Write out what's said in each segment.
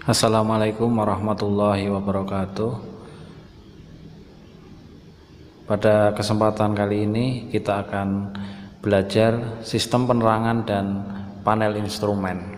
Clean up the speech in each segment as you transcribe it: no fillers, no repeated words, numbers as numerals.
Assalamualaikum warahmatullahi wabarakatuh. Pada kesempatan kali ini kita akan belajar sistem penerangan dan panel instrumen.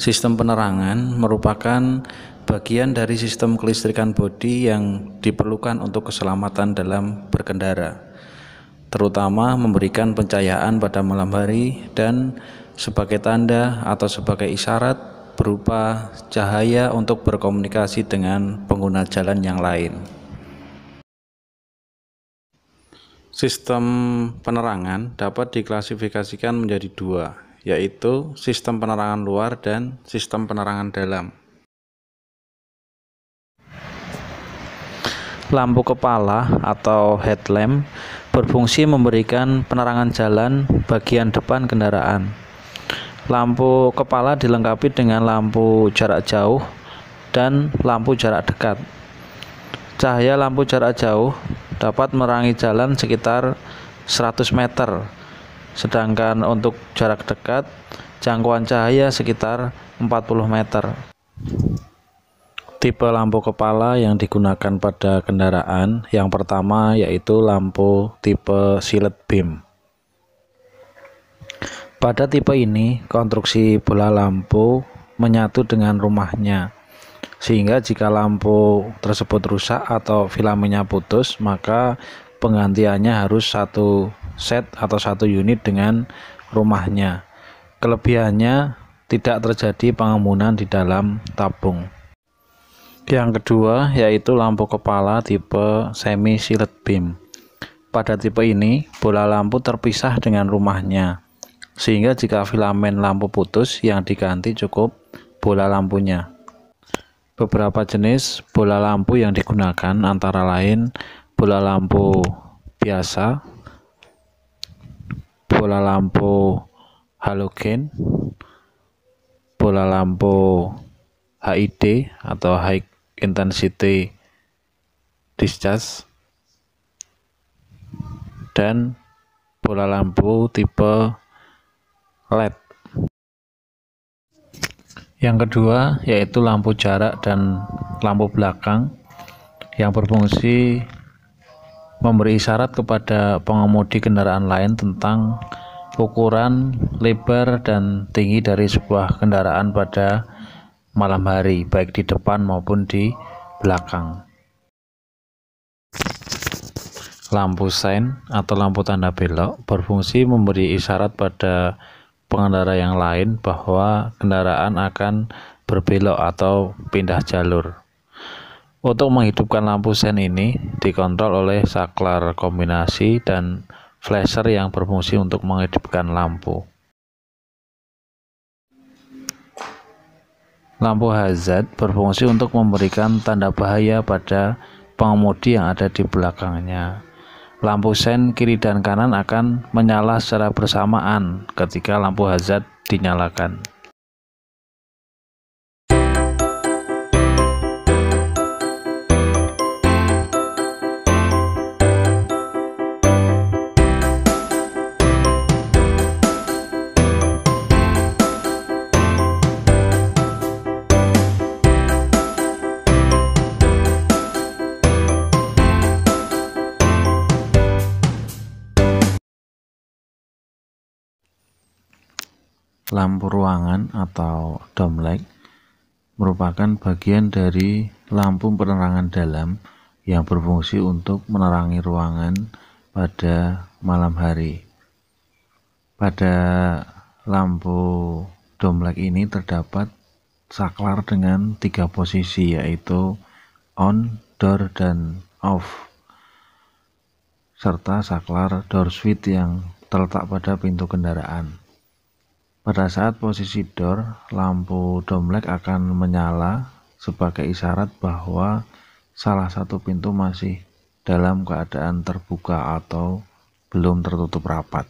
Sistem penerangan merupakan bagian dari sistem kelistrikan bodi yang diperlukan untuk keselamatan dalam berkendara, terutama memberikan pencahayaan pada malam hari dan sebagai tanda atau sebagai isyarat berupa cahaya untuk berkomunikasi dengan pengguna jalan yang lain. Sistem penerangan dapat diklasifikasikan menjadi dua, yaitu sistem penerangan luar dan sistem penerangan dalam. Lampu kepala atau headlamp berfungsi memberikan penerangan jalan bagian depan kendaraan. Lampu kepala dilengkapi dengan lampu jarak jauh dan lampu jarak dekat. Cahaya lampu jarak jauh dapat menerangi jalan sekitar 100 meter. Sedangkan untuk jarak dekat, jangkauan cahaya sekitar 40 meter. Tipe lampu kepala yang digunakan pada kendaraan yang pertama yaitu lampu tipe silent beam. Pada tipe ini, konstruksi bola lampu menyatu dengan rumahnya, sehingga jika lampu tersebut rusak atau filamennya putus, maka penggantiannya harus satu set atau satu unit dengan rumahnya. Kelebihannya tidak terjadi pengembunan di dalam tabung. Yang kedua yaitu lampu kepala tipe semi silent beam. Pada tipe ini bola lampu terpisah dengan rumahnya, sehingga jika filamen lampu putus yang diganti cukup bola lampunya. Beberapa jenis bola lampu yang digunakan antara lain bola lampu biasa, bola lampu halogen, bola lampu HID atau High Intensity Discharge, dan bola lampu tipe LED. Yang kedua yaitu lampu jarak dan lampu belakang yang berfungsi memberi isyarat kepada pengemudi kendaraan lain tentang ukuran, lebar, dan tinggi dari sebuah kendaraan pada malam hari, baik di depan maupun di belakang. Lampu sein atau lampu tanda belok berfungsi memberi isyarat pada pengendara yang lain bahwa kendaraan akan berbelok atau pindah jalur. Untuk menghidupkan lampu sein ini dikontrol oleh saklar kombinasi dan flasher yang berfungsi untuk menghidupkan lampu. Lampu hazard berfungsi untuk memberikan tanda bahaya pada pengemudi yang ada di belakangnya. Lampu sein kiri dan kanan akan menyala secara bersamaan ketika lampu hazard dinyalakan. Lampu ruangan atau domlight merupakan bagian dari lampu penerangan dalam yang berfungsi untuk menerangi ruangan pada malam hari. Pada lampu domlek ini terdapat saklar dengan 3 posisi, yaitu on, door, dan off, serta saklar door switch yang terletak pada pintu kendaraan. Pada saat posisi door, lampu domlek akan menyala sebagai isyarat bahwa salah satu pintu masih dalam keadaan terbuka atau belum tertutup rapat.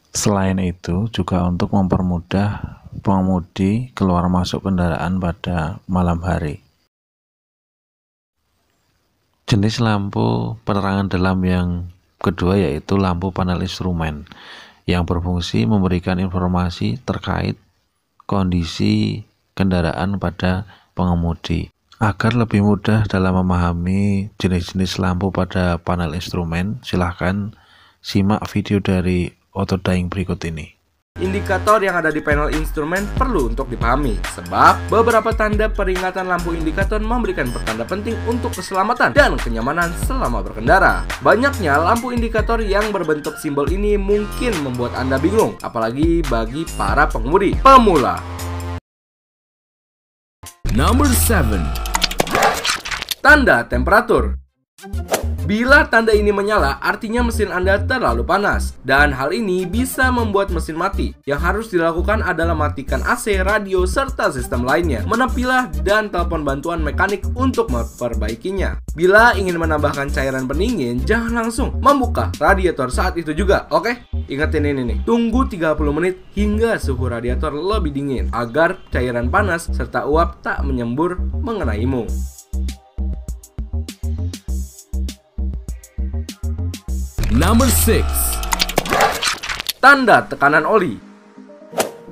Selain itu, juga untuk mempermudah pengemudi keluar masuk kendaraan pada malam hari. Jenis lampu penerangan dalam yang kedua yaitu lampu panel instrumen yang berfungsi memberikan informasi terkait kondisi kendaraan pada pengemudi. Agar lebih mudah dalam memahami jenis-jenis lampu pada panel instrumen, silahkan simak video dari Autodying berikut ini. Indikator yang ada di panel instrumen perlu untuk dipahami, sebab beberapa tanda peringatan lampu indikator memberikan pertanda penting untuk keselamatan dan kenyamanan selama berkendara. Banyaknya lampu indikator yang berbentuk simbol ini mungkin membuat Anda bingung, apalagi bagi para pengemudi pemula. Number 7. Tanda temperatur. Bila tanda ini menyala, artinya mesin Anda terlalu panas. Dan hal ini bisa membuat mesin mati. Yang harus dilakukan adalah matikan AC, radio, serta sistem lainnya. Menepilah dan telepon bantuan mekanik untuk memperbaikinya. Bila ingin menambahkan cairan pendingin, jangan langsung membuka radiator saat itu juga, oke? Ingatin ini nih, tunggu 30 menit hingga suhu radiator lebih dingin, agar cairan panas serta uap tak menyembur mengenaimu. Number 6. Tanda tekanan oli.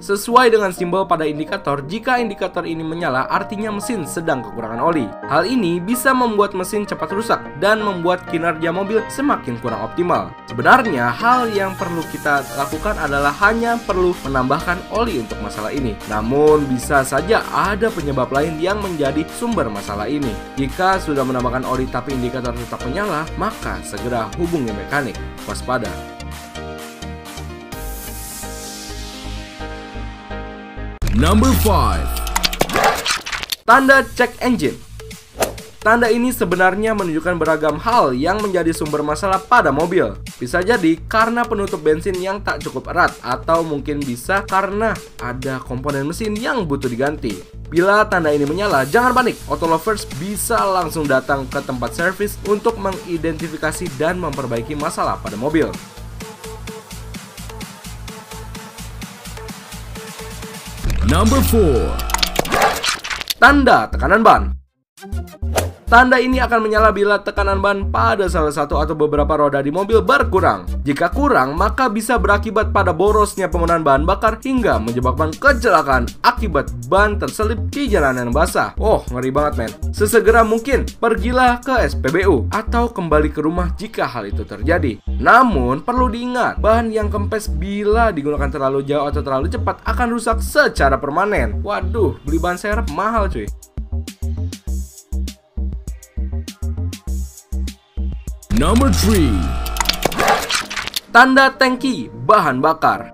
Sesuai dengan simbol pada indikator, jika indikator ini menyala, artinya mesin sedang kekurangan oli. Hal ini bisa membuat mesin cepat rusak dan membuat kinerja mobil semakin kurang optimal. Sebenarnya, hal yang perlu kita lakukan adalah hanya perlu menambahkan oli untuk masalah ini. Namun, bisa saja ada penyebab lain yang menjadi sumber masalah ini. Jika sudah menambahkan oli tapi indikator tetap menyala, maka segera hubungi mekanik. Waspada. Number 5. Tanda check engine. Tanda ini sebenarnya menunjukkan beragam hal yang menjadi sumber masalah pada mobil. Bisa jadi karena penutup bensin yang tak cukup erat, atau mungkin bisa karena ada komponen mesin yang butuh diganti. Bila tanda ini menyala, jangan panik. Auto Lovers bisa langsung datang ke tempat servis untuk mengidentifikasi dan memperbaiki masalah pada mobil. Number 4. Tanda tekanan ban. Tanda ini akan menyala bila tekanan ban pada salah satu atau beberapa roda di mobil berkurang. Jika kurang, maka bisa berakibat pada borosnya penggunaan bahan bakar hingga menyebabkan kecelakaan akibat ban terselip di jalanan basah. Oh, ngeri banget men. Sesegera mungkin pergilah ke SPBU atau kembali ke rumah jika hal itu terjadi. Namun, perlu diingat, bahan yang kempes bila digunakan terlalu jauh atau terlalu cepat akan rusak secara permanen. Waduh, beli bahan serep mahal cuy. Number 3. Tanda tangki bahan bakar.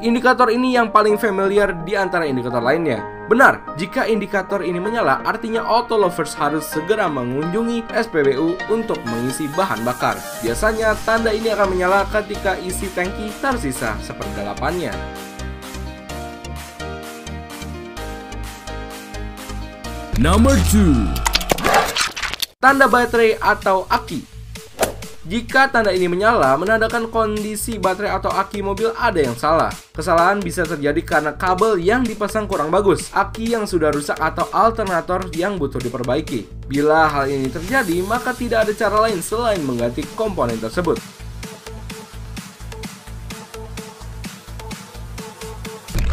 Indikator ini yang paling familiar di antara indikator lainnya. Benar, jika indikator ini menyala, artinya Auto Lovers harus segera mengunjungi SPBU untuk mengisi bahan bakar. Biasanya tanda ini akan menyala ketika isi tangki tersisa seperdelapannya. Number 2. Tanda baterai atau aki. Jika tanda ini menyala, menandakan kondisi baterai atau aki mobil ada yang salah. Kesalahan bisa terjadi karena kabel yang dipasang kurang bagus, aki yang sudah rusak, atau alternator yang butuh diperbaiki. Bila hal ini terjadi, maka tidak ada cara lain selain mengganti komponen tersebut.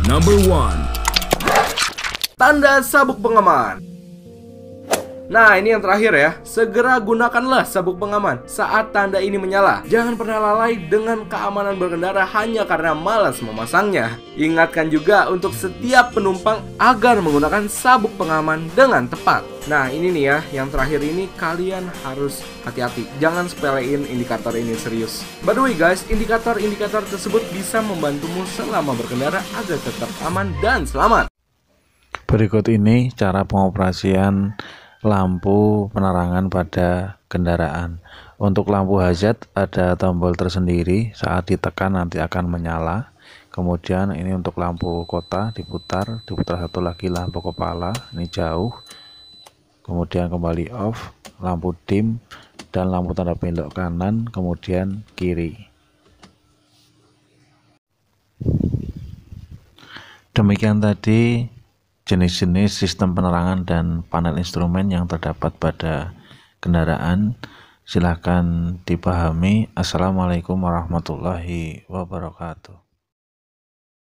Number 1. Tanda sabuk pengaman. Nah, ini yang terakhir ya. Segera gunakanlah sabuk pengaman saat tanda ini menyala. Jangan pernah lalai dengan keamanan berkendara hanya karena malas memasangnya. Ingatkan juga untuk setiap penumpang agar menggunakan sabuk pengaman dengan tepat. Nah, ini nih ya, yang terakhir ini kalian harus hati-hati. Jangan sepelein indikator ini, serius. By the way guys, indikator-indikator tersebut bisa membantumu selama berkendara agar tetap aman dan selamat. Berikut ini cara pengoperasian lampu penerangan pada kendaraan. Untuk lampu hazard ada tombol tersendiri, saat ditekan nanti akan menyala. Kemudian ini untuk lampu kota diputar satu lagi lampu kepala, ini jauh. Kemudian kembali off, lampu dim dan lampu tanda belok kanan, kemudian kiri. Demikian tadi jenis-jenis sistem penerangan dan panel instrumen yang terdapat pada kendaraan. Silahkan dipahami. Assalamualaikum warahmatullahi wabarakatuh.